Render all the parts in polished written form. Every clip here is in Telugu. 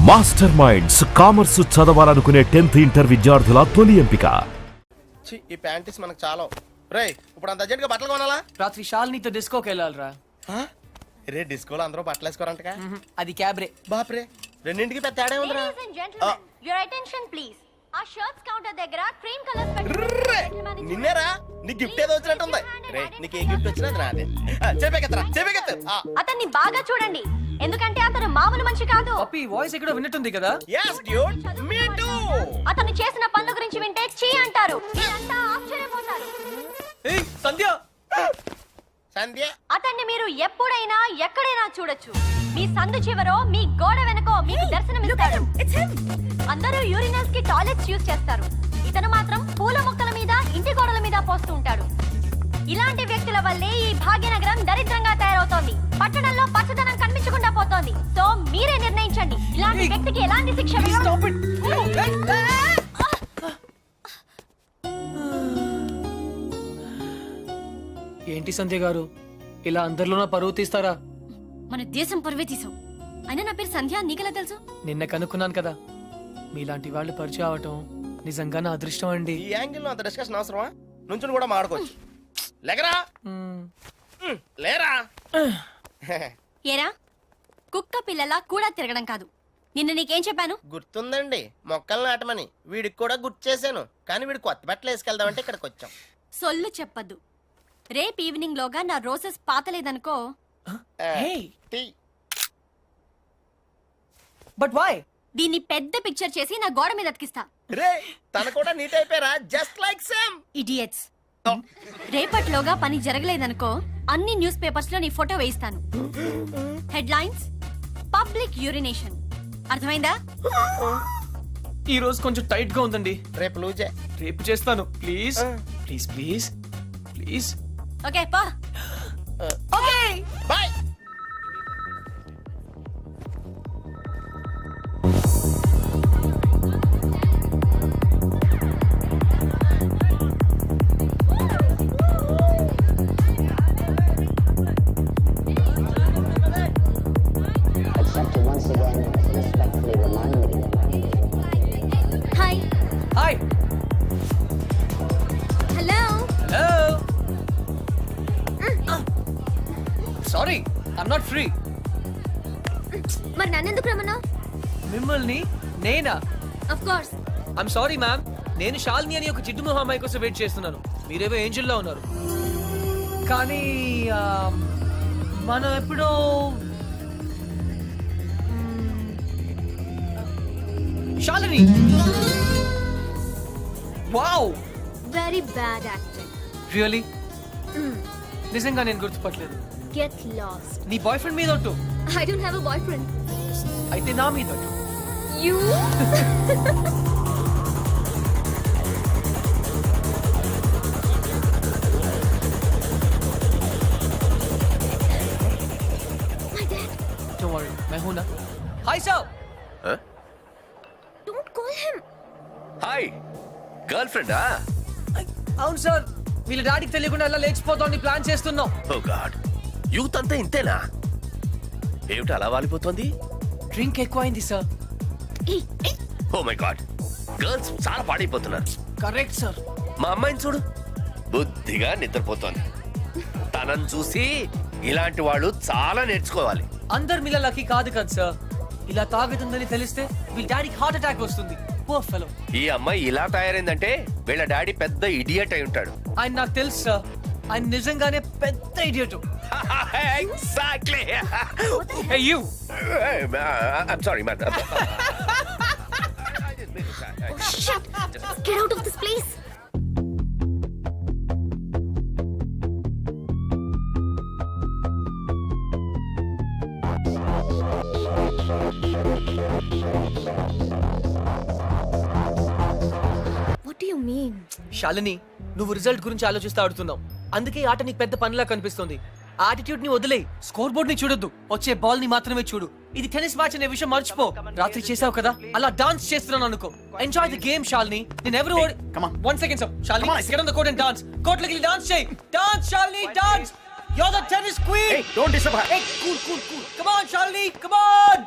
మాస్టర్ మైండ్స్ కామర్స్ చదవాలనుకునే 10th ఇంటర్ విద్యార్థుల తొలి ఎంపిక. ఈ ప్యాంటీస్ మనకు చాలా రేయ్. ఇప్పుడు అంత అర్జెంట్ గా బట్టలు కొనాలా? రాత్రి షాల్నీతో డిస్కోకి వెళ్ళాలిరా. రే డిస్కోలో అందరూ బట్టలు వేసుకోరంటగా? అది క్యాబ్రే. బాప్రే, రెండింటికి పెద్ద తేడా ఉందిరా. Ladies and gentlemen, your attention please. ఆ షర్ట్స్ కౌంటర్ దగ్గర క్రీమ్ కలర్స్ పెట్టుకుని నిన్నేరా నీ గిఫ్ట్ ఏదో వచ్చినట్టుంది. రే నీకు ఏ గిఫ్ట్ వచ్చినా అది నాదే. చెప్పేకెత్తరా. అతన్ని బాగా చూడండి, ఎందుకంటే అతను మామూలు మనిషి కాదు. పప్పి వాయిస్ ఎక్కడో విన్నట్టుంది కదా. yes dude, me too. అతను చేసిన పనుల గురించి వింటే చీ అంటారు, మీరంతా ఆశ్చర్యపోతారు. ఏయ్ సంధ్య. సంధ్య, అతన్ని మీరు ఎప్పుడైనా ఎక్కడైనా చూడొచ్చు. మీ సందు చివరో మీ గోడ వెనకో మీకు దర్శనమిస్తాడు. అందరూ యూరినల్స్ కి టాయిలెట్స్ యూజ్ చేస్తారు, ఇతను మాత్రం పూల మొక్కల మీద ఇంటి గోడల మీద పోస్తూ ఉంటాడు. ఇలాంటి వ్యక్తుల వల్లే ఈ భాగ్యనగరం దరిద్రంగా తయారవుతోంది. పట్టణంలో పచ్చదనం కనిపించకుండా పోతోంది. సో మీరే నిర్ణయించండి, ఇలాంటి వ్యక్తికి ఎలాంటి శిక్ష వేయాలి. ఏంటి సంధ్య గారు, ఇలా అందరిలోనూ పరువు తీస్తారా? మన దేశం పరువే తీసావు. అయినా నా పేరు సంధ్య, నీకెలా తెలుసు? నిన్న కనుక్కున్నాను కదా. మీలాంటి వాళ్ళు పరిచయం అవటం నిజంగా నా అదృష్టం అండి. ఈ యాంగిల్ లో అంత డిస్కషన్ అవసరమా? నుంచుని కూడా మాడుకోవచ్చు. లేకరా లేరా. ఏరా, కుక్క పిల్లలా కూడా తిరగడం కాదు. నిన్న నీకేం చెప్పాను? గుర్తుందండి, మొక్కలు నాటమని. వీడికి కూడా గుర్తు చేశాను, కానీ వీడు కొత్త బట్టలు వేసుకెళ్దామంటే ఇక్కడికి వచ్చాం. సొల్లు చెప్పద్దు. రేపు ఈవినింగ్ లోగా నా రోజెస్ పాతలేదనుకో. టీ. But why? దీన్ని పెద్ద పిక్చర్ చేసి నా గోడ మీద అతికిస్తా. రే తన కూడా నీట్ అయిపోయారా, జస్ట్ లైక్ సేమ్. ఇడియట్స్. రేపటిలోగా పని జరగలేదనుకో, అన్ని న్యూస్ పేపర్స్ లో నీ ఫోటో వేయిస్తాను. Headlines: public urination. అర్థమైందా? ఈ రోజు కొంచెం టైట్ గా ఉందండి. రేపు లూజే. రేపు చేస్తాను. Please please please please. Okay పా. Okay bye. Hi. Hi. Hello. Hello. Sorry, I'm not free. మరి నన్నెందుకు రమ్మన్నావు? మిమ్మల్ని నేనా? Of course. I'm sorry ma'am, నేను షాలిని అని ఒక జిడ్డు మొహం అమ్మాయి కోసం వెయిట్ చేస్తున్నాను. మీరేవో ఏంజెల్లా ఉన్నారు. కానీ మనం ఎప్పుడో Shalini. Wow, very bad acting. Really? నిజంగా నేను గుర్తుపట్టలేదు. Get lost. నీ బాయ్ ఫ్రెండ్ మీద ఒట్టు. I don't have a boyfriend. అయితే నా మీద ఒట్టు. You. My dad. Don't worry, मैं हूं ना. Hi sir. Don't call him. Hi, girl ఫ్రెండా? అవును సార్, వీళ్ళ డాడీకి తెలియకుండా ఎలా లేచిపోతామని ప్లాన్ చేస్తున్నాం. ఓ గాడ్, యూత్ అంతా ఇంతేనా? ఏమిటి అలా వాలిపోతుంది? డ్రింక్ ఎక్కువైంది sir. Oh my God, girls చాలా పాడైపోతున్నారు. Correct sir. మా అమ్మాయిని చూడు, బుద్ధిగా నిద్రపోతోంది. తనని చూసి ఇలాంటి వాళ్ళు చాలా నేర్చుకోవాలి. అందరు మీలా లక్కీ కాదు కదా సార్. ఇలా తాగుతుందని తెలిస్తే వీళ్ళ డాడీకి హార్ట్ అటాక్ వస్తుంది. Poor fellow. ఈ అమ్మాయి ఇలా తయారైందంటే వీళ్ళ డాడీ పెద్ద ఇడియట్ అయి ఉంటాడు. ఆయన నాకు తెలుసు సార్, ఆయన నిజంగానే పెద్ద idiot. Exactly. Hey you. I'm sorry, madam. Shit. Get out of this place. What do you mean? Shalini, నువ్వు రిజల్ట్ గురించి ఆలోచిస్తూ ఆడుతున్నావు. అందుకే ఆట నీకు పెద్ద పనిలా కనిపిస్తుంది. ఆటిట్యూడ్ ని వదిలే, స్కోర్ బోర్డ్ ని చూడొద్దు, వచ్చే బాల్ ని మాత్రమే చూడు. ఇది టెన్నిస్ మ్యాచ్ అనే విషయం మర్చిపో. రాత్రి చేసావు కదా, అలా డాన్స్ చేస్తున్నాను అనుకో. Enjoy the game Shalini. నేను ఎవరు one second sir. Shalini, get on the court and dance. Court లోకి డాన్స్ చేయి. Dance Shalini, dance. You're the tennis queen. Hey, don't disturb her. Hey, cool. Come on, Shalini, come on.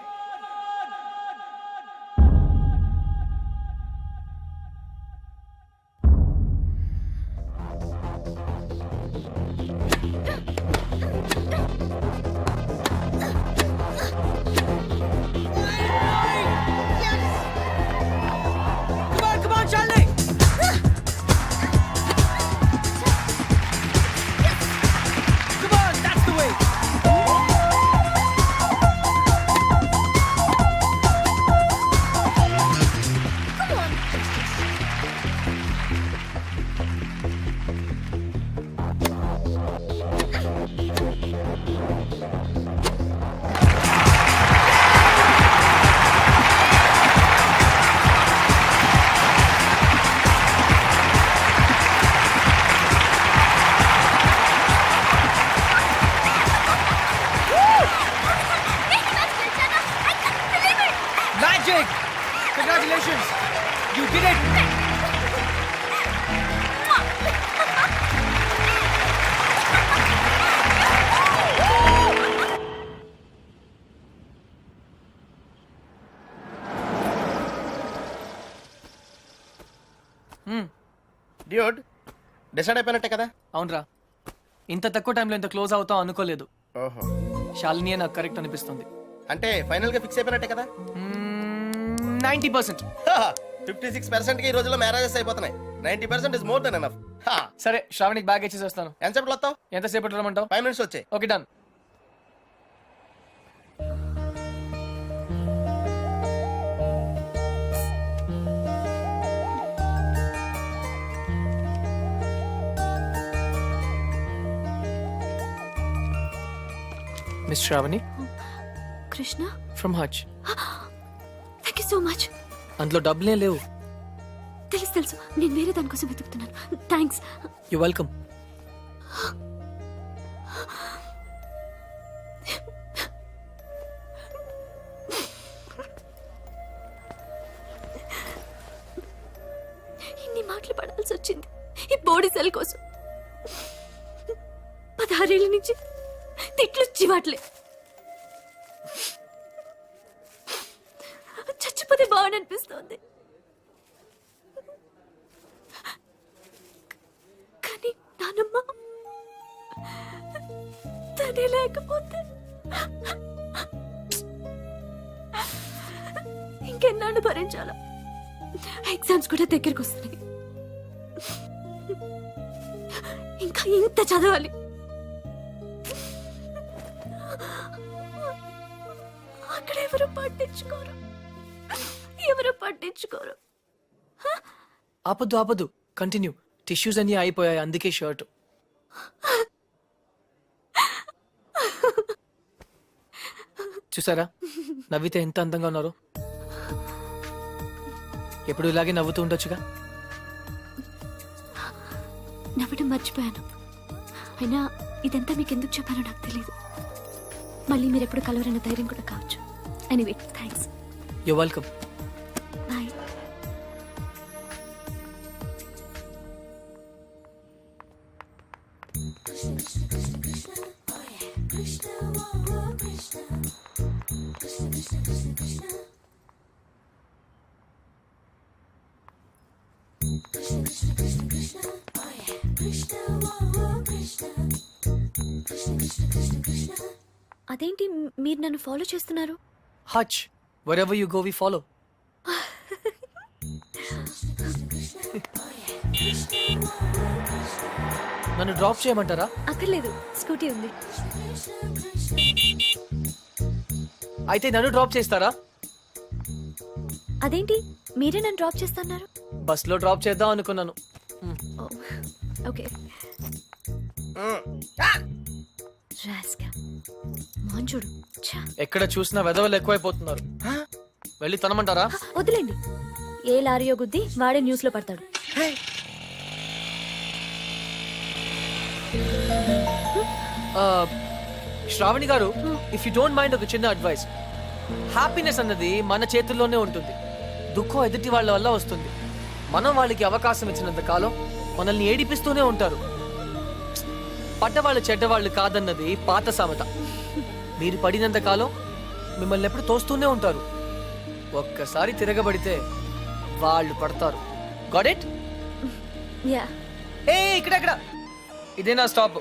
Magic! Congratulations! You did it! Dude decide అయిపోయినట్టే కదా. అవునరా, ఇంత తక్కువ టైంలో ఇంత క్లోజ్ అవుతాం అనుకోలేదు. ఓహో, శాలినియే నాకు కరెక్ట్ అనిపిస్తుంది. అంటే ఫైనల్ గా ఫిక్స్ అయిపోయినట్టే కదా. 90%. 56% కి ఈ రోజుల్లో మ్యారేజెస్ అయిపోతున్నాయి. 90% ఇస్ మోర్ దెన్ ఎనఫ్. సరే, శ్రావణికి బ్యాగ్ ఇచ్చేసి వస్తాను. ఎంతసేపట్లో వస్తావు? ఎంతసేపట్లో రమ్మంటావు? 5 minutes వచ్చాయి. Okay, done. Miss Shravani Krishna from Hutch. Thank you so much. అందులో డబ్బులే లేవు. తెలుసు తెలుసు, నేను వేరే దానికోసం వెతుకుతున్నాను. థ్యాంక్స్. You welcome. ఇన్ని మాటలు పడాల్సి వచ్చింది ఈ బాడీ సెల్ కోసం. 16 ఏళ్ళ నుంచి తిట్లు చివాట్లే. చచ్చిపోతే బాగుందనిపిస్తోంది, కానీ నానమ్మ తనే లేకపోతే ఇంకెన్నాళ్ళు భరించాలా? ఎగ్జామ్స్ కూడా దగ్గరికి వస్తున్నాయి. ఇంకా ఇంత చదవాలి. అక్కడ ఎవరు పట్టించుకోరు, ఎవరు పట్టించుకోరు. ఆపద్దు ఆపద్దు, కంటిన్యూ. టిష్యూస్ అన్ని అయిపోయాయి, అందుకే షర్ట్. చూసారా నవ్వితే ఎంత అందంగా ఉన్నారు. ఎప్పుడు ఇలాగే నవ్వుతూ ఉండొచ్చుగా. నవ్వడం మర్చిపోయాను. అయినా ఇదంతా మీకు ఎందుకు చెప్పానో నాకు తెలియదు. మళ్ళీ మీరు ఎప్పుడు కలవరన్న ధైర్యం కూడా కావచ్చు. Anyway, thanks. You welcome. Bye. అదేంటి మీరు నన్ను ఫాలో చేస్తున్నారు? Hutch, wherever you go we follow. నన్ను డ్రాప్ చేయమంటారా? అక్కర్లేదు, స్కూటీ ఉంది. అయితే నన్ను డ్రాప్ చేస్తారా? అదేంటి మీరే నన్ను డ్రాప్ చేస్తున్నారు? బస్ లో డ్రాప్ చేద్దాం అనుకున్నాను. ఓకే. మాంజుడు ఎక్కడ చూసినా వెదవలు ఎక్కువైపోతున్నారు. వెళ్ళి తనమంటారా? వదిలేండి, ఏ లారీయో గుద్ది వాడే న్యూస్ లో పడతాడు. శ్రావణి గారు, ఇఫ్ యూ డోంట్ మైండ్ ఒక చిన్న అడ్వైస్. హ్యాపీనెస్ అన్నది మన చేతుల్లోనే ఉంటుంది. దుఃఖం ఎదుటి వాళ్ళ వల్ల వస్తుంది. మనం వాళ్ళకి అవకాశం ఇచ్చినంత కాలం మనల్ని ఏడిపిస్తూనే ఉంటారు. పడ్డవాళ్ళు చెడ్డవాళ్ళు కాదన్నది పాత సామెత. మీరు పడినంత కాలం మిమ్మల్ని ఎప్పుడు తోస్తూనే ఉంటారు. ఒక్కసారి తిరగబడితే వాళ్ళు పడతారు. Got it? యా. ఏ ఇక్కడ ఇదే నా స్టాప్.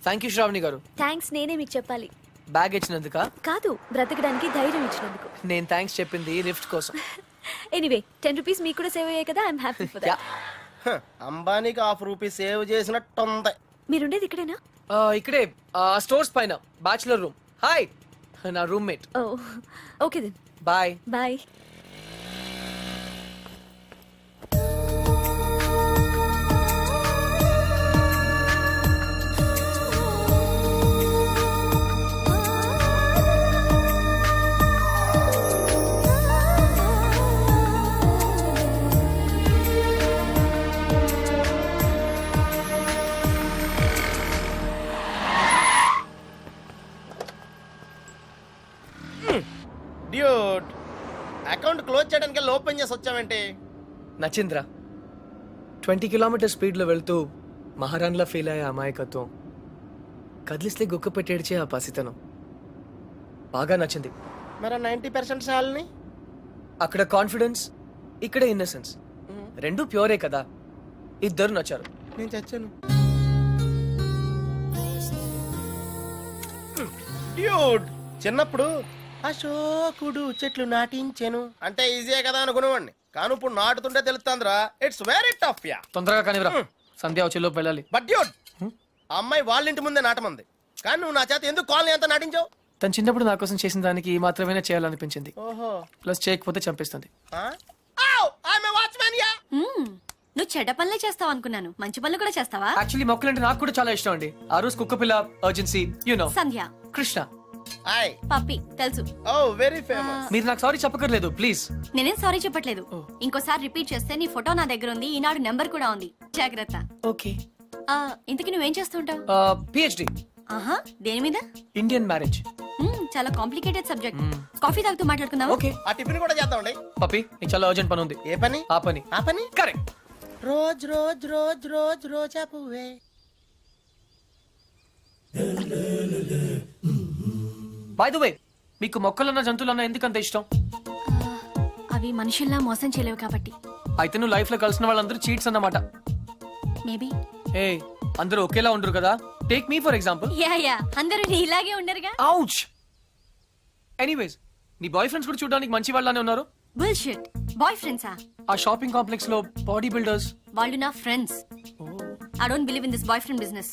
థ్యాంక్ యూ శ్రావణి గారు. థ్యాంక్స్ నేనే మీకు చెప్పాలి. బ్యాగ్ ఇచ్చినందుక కాదు, బ్రతకడానికి ధైర్యం ఇచ్చినందుకు. నేను థ్యాంక్స్ చెప్పింది లిఫ్ట్ కోసం. ఎనీవే, 10 రూపీస్ మీకు కూడా సేవ్ అయ్యాయి కదా. I'm happy for that. అంబానీకి ₹1 సేవ్ చేసినట్టుంది. మీరుండేది ఇక్కడేనా? ఇక్కడే స్టోర్స్ పైన బ్యాచులర్ రూమ్. హాయ్, నా roommate. Oh okay then, bye. Bye. Dude account close చేయడానికి ఓపెన్ చేసి వచ్చావేంటి? నచ్చింద్రా 20 కిలోమీటర్ స్పీడ్లో వెళ్తూ మహారాణ్లా ఫీల్ అయ్యే అమాయకత్వం, కదిలిస్తే గుక్క పెట్టేడ్చే ఆ పసితనం బాగా నచ్చింది. మరి 90% సాల్ని అక్కడ కాన్ఫిడెన్స్, ఇక్కడ ఇన్నసెన్స్, రెండు ప్యూరే కదా. ఇద్దరు నచ్చారు. నేను చచ్చాను. డ్యూడ్ చిన్నప్పుడు అశోకుడు చెట్లు నాటించాను అంటే ఈజీయే కదా అనుకునేవాడిని, కానీ ఇప్పుడు నాటుతుంటే తెలుస్తుందిరా, ఇట్స్ వెరీ టఫ్ యా. తొందరగా కానివ్వరా, సంధ్య వచ్చేలోపు వెళ్ళాలి. బట్ డ్యూడ్ ఆ అమ్మాయి వాళ్ళ ఇంటి ముందే నాటమంది, కానీ నువ్వు నా చేత ఎందుకు కాలనీ అంతా నాటించావు? తను చిన్నప్పుడు నా కోసం చేసిన దానికి ఈ మాత్రమే చేయాలనిపించింది. ఓహో ప్లస్ చేయకపోతే చంపేస్తుంది. Watchman yeah. నువ్వు చెడ్డ పనులే చేస్తావు అనుకున్నాను, మంచి పనులు కూడా చేస్తావా? యాక్చువల్లీ మొక్కలంటే నాకు కూడా చాలా ఇష్టం అండి. ఆ రోజు కుక్క పిల్ల, urgency, you know, Sandhya, Krishna. Hi. Puppy తెలుసు. Oh very famous. మీరు నాకు సారీ చెప్పకర్లేదు ప్లీజ్. నేనేం సారీ చెప్పట్లేదు. ఇంకోసారి రిపీట్ చేస్తే నీ ఫోటో నా దగ్గర ఉంది, ఈనాడు నెంబర్ కూడా ఉంది, జాగ్రత్త. ఓకే. ఇంతకీ నువ్వేం చేస్తుంటావు? పిహెచ్డి ఆహా, దేని మీద? Indian marriage. చాలా కాంప్లికేటెడ్ సబ్జెక్ట్. కాఫీ తాగుతూ మాట్లాడుకుందాం. ఓకే ఆ టిఫిన్ కూడా చేద్దామండి. పప్పి, నీకు చాలా అర్జెంట్ పని ఉంది. ఏ పని? ఆ పని. ఆ పని correct. Rose rose rose rose రోజా పువ్వే. బై ద వే, మీకు మొక్కలన్న జంతువులన్న ఎందుకంత ఇష్టం? అవి మనుషుల్లా మోసం చేయలేవు కాబట్టి. అయితే నువ్వు లైఫ్ లో కలిసిన వాళ్ళందరూ చీట్స్ అన్నమాట. మేబీ. ఏ అందరూ ఒకేలా ఉండరు కదా. Take me for example. Yeah అందరూ నీలాగే ఉండరుగా. ఔచ్. ఎనీవేస్, నీ బాయ్ ఫ్రెండ్స్ కూడా చూడడానికి మంచి వాళ్ళనే ఉన్నారు. బుల్షిట్. బాయ్ ఫ్రెండ్సా? ఆ షాపింగ్ కాంప్లెక్స్ లో బాడీ బిల్డర్స్. వాళ్ళు నా friends. I don't believe in this boy friend business.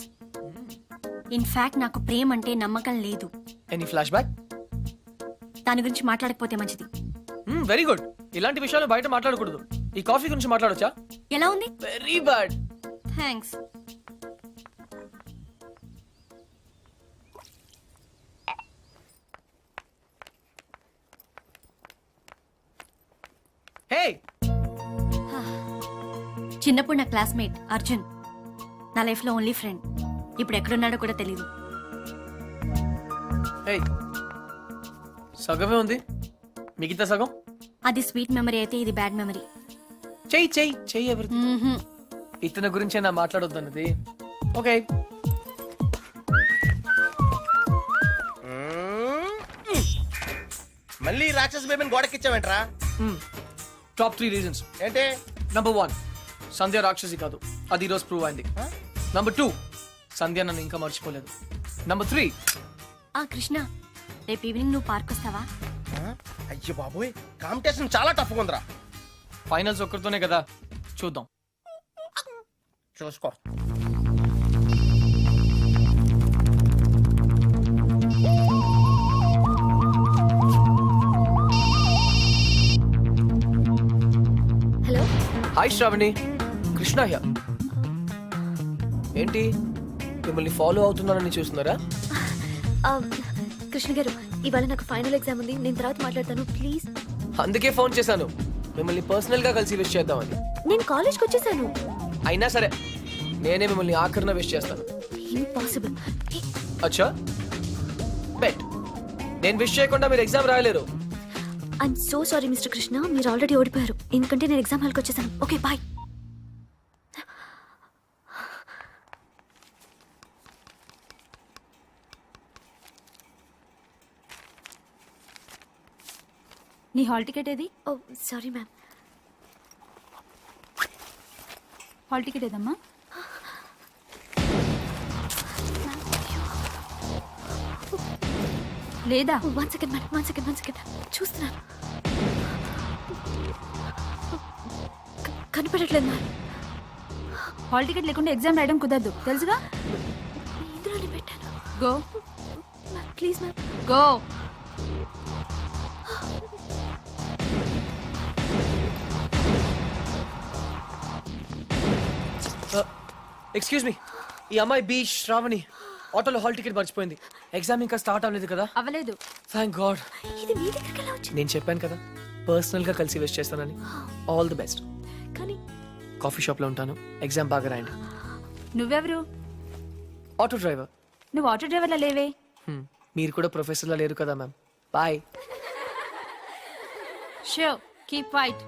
In fact నాకు ప్రేమ అంటే నమ్మకం లేదు. Any flash back? దాని గురించి మాట్లాడకపోతే మంచిది. Very good. ఇలాంటి విషయాలు బయట మాట్లాడకూడదు. ఈ కాఫీ గురించి మాట్లాడొచ్చా? ఎలా ఉంది? Very bad. థ్యాంక్స్. హే, చిన్నప్పుడు నా క్లాస్మేట్ అర్జున్, నా లైఫ్ లో ఓన్లీ ఫ్రెండ్. ఇప్పుడు ఎక్కడున్నాడో కూడా తెలీదు. హే, సగమే ఉంది, మిగతా సగం అది స్వీట్ మెమరీ అయితే ఇది బ్యాడ్ మెమరీ. చెయ్యి చెయ్యి చెయ్యి ఎవరి ఇతని గురించే నా మాట్లాడొద్దన్నది. ఓకే. మళ్ళీ రాక్షస్ బేబీని గోడకిచ్చావేంట్రా? టాప్ 3 రీజన్స్ ఏంటి? నంబర్ 1, సంధ్య రాక్షసి కాదు, అది ఈరోజు ప్రూవ్ అయింది. నంబర్ 2, సంధ్య నన్ను ఇంకా మర్చిపోలేదు. నంబర్ 3, కృష్ణ, రేపు ఈవినింగ్ నువ్వు పార్క్ వస్తావా? అయ్యో బాబోయ్, కాంపిటీషన్ చాలా టఫ్ ఉందిరా. ఫైనల్స్ ఒక్కరితోనే కదా, చూద్దాం. చూసుకో. Hello. Hi Shravani, Krishna here. ఏంటి మిమ్మల్ని ఫాలో అవుతున్నానని చూస్తున్నారా? కృష్ణ గారు, ఇవాళ నాకు ఫైనల్ ఎగ్జామ్ ఉంది, నేను తర్వాత మాట్లాడతాను ప్లీజ్. అందుకే ఫోన్ చేశాను, మిమ్మల్ని పర్సనల్ గా కలిసి విష్ చేద్దామని. నేను కాలేజ్కి వచ్చేసాను. అయినా సరే నేనే మిమ్మల్ని ఆఖరిన విష్ చేస్తాను. ఇంపాసిబుల్. అచ్చా, బెట్. నేను విష్ చేయకుండా మీరు ఎగ్జామ్ రాయలేరు. I'm so sorry mister Krishna, మీరు ఆల్రెడీ ఓడిపోయారు, ఎందుకంటే నేను ఎగ్జామ్ హాల్కి వచ్చేసాను. Okay bye. నీ హాల్ టికెట్ ఏది? Oh sorry ma'am. Hall ticket ఏదమ్మా? లేదా? One second madam, one second చూస్తున్నాను. కనిపెట్టట్లేదు మ్యామ్. హాల్ టికెట్ లేకుండా ఎగ్జామ్ రాయడం కుదరదు, తెలుసుగా? ఇందులోనే పెట్టాను. Go please ma'am. Go. Excuse me, ఈ అమ్మాయి బి శ్రావణి ఆటోలో హాల్ టికెట్ మర్చిపోయింది. ఎగ్జామ్ ఇంకా స్టార్ట్ అవ్వలేదు కదా? అవ్వలేదు. Thank God. ఇది మీ దగ్గరికి ఎలా వచ్చింది? నేను చెప్పాను కదా పర్సనల్ గా కలిసి విష్ చేస్తానని. All the best. కానీ కాఫీ షాప్ లో ఉంటాను, ఎగ్జామ్ బాగా రాయండి. నువ్వెవరు? Auto driver. నువ్వు ఆటో డ్రైవర్లా లేవే. మీరు కూడా ప్రొఫెసర్ లా లేరు కదా ma'am. Bye. Sure, keep quiet.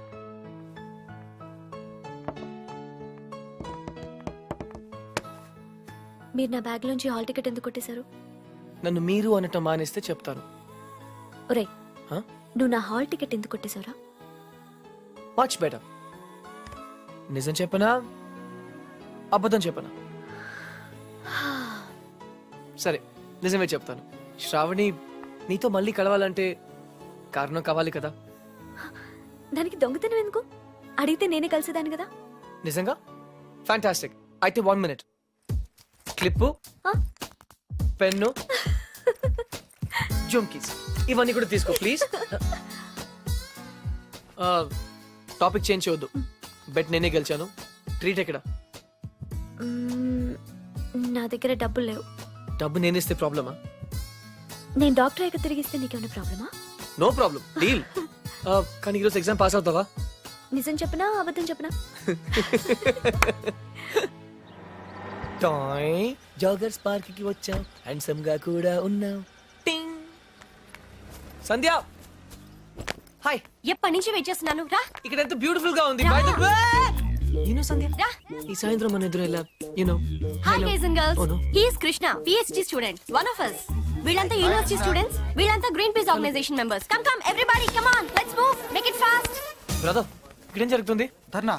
మీరు నా బ్యాగ్లోంచి హాల్ టికెట్ ఎందుకు కొట్టేశారు? నన్ను మీరు అనటం మానేస్తే చెప్తాను. ఒరే, Huh? నువ్వు నా హాల్ టికెట్ ఎందుకు కొట్టేశారా? Much better. నిజం చెప్పనా అబద్ధం చెప్పనా? సరే, నిజమే చెప్తాను. శ్రావణి, నీతో మళ్ళీ కలవాలంటే కారణం కావాలి కదా. దానికి దొంగతనం ఎందుకు? అడిగితే నేనే కలిసేదాన్ని కదా. నిజంగా? ఫ్యాంటాస్టిక్. అయితే 1 minute. క్లిప్పు, ఆ? పెన్ను, జుమ్కీస్ ఇవన్నీ కూడా తీసుకో ప్లీజ్. టాపిక్ చేంజ్ చేయొద్దు. బెట్ నేనే గెలిచాను. ట్రీట్ ఎక్కడ? మ్మ్, నా దగ్గర డబ్బులు లేవు. డబ్బు నేనేస్తే ప్రాబ్లమా? నేను డాక్టర్ అయ్యాక తిరిగిస్తే నీకేమైనా ప్రాబ్లమా? No problem, deal. కానీ ఈరోజు ఎగ్జామ్ పాస్ అవుతావా? నిజం చెప్పనా అబద్ధం చెప్పనా? టాయ్ జాగర్స్ పార్క్ కి వచ్చాం, హ్యాండ్సమ్ గా కూడా ఉన్నాం. టింగ్. సంధ్య, హాయ్. ఎప్పటి నుంచి వెయిట్ చేస్తున్నాను రా. ఇక్కడ ఎంత బ్యూటిఫుల్ గా ఉంది. By the way, you know Sandhya, రా. ఈ సాయంత్రం మన ఎదురు ఎలా you know. Hi guys and Oh, no. Girls, he is Krishna, PhD student, one of us. వీళ్ళంతా యూనివర్సిటీ స్టూడెంట్స్, వీళ్ళంతా Greenpeace organisation members. Come come everybody, come on, let's move, make it fast. Brother, ఇక్కడేం జరుగుతుంది? ధర్నా.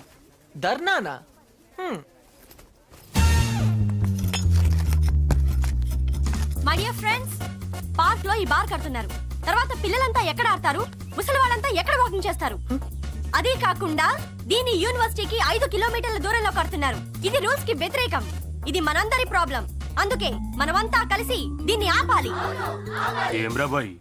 ధర్నానా? మై డియర్ ఫ్రెండ్స్, పార్క్ లో ఈ బార్ కడుతున్నారు. తర్వాత పిల్లలంతా ఎక్కడ ఆడతారు, ముసలి వాళ్ళంతా ఎక్కడ వాకింగ్ చేస్తారు? అదే కాకుండా దీని యూనివర్సిటీకి 5 కిలోమీటర్ల దూరంలో కడుతున్నారు. ఇది రూల్స్ కి వ్యతిరేకం. ఇది మనందరి ప్రాబ్లం. అందుకే మనమంతా కలిసి దీన్ని ఆపాలి. ఏం రా బాయ్,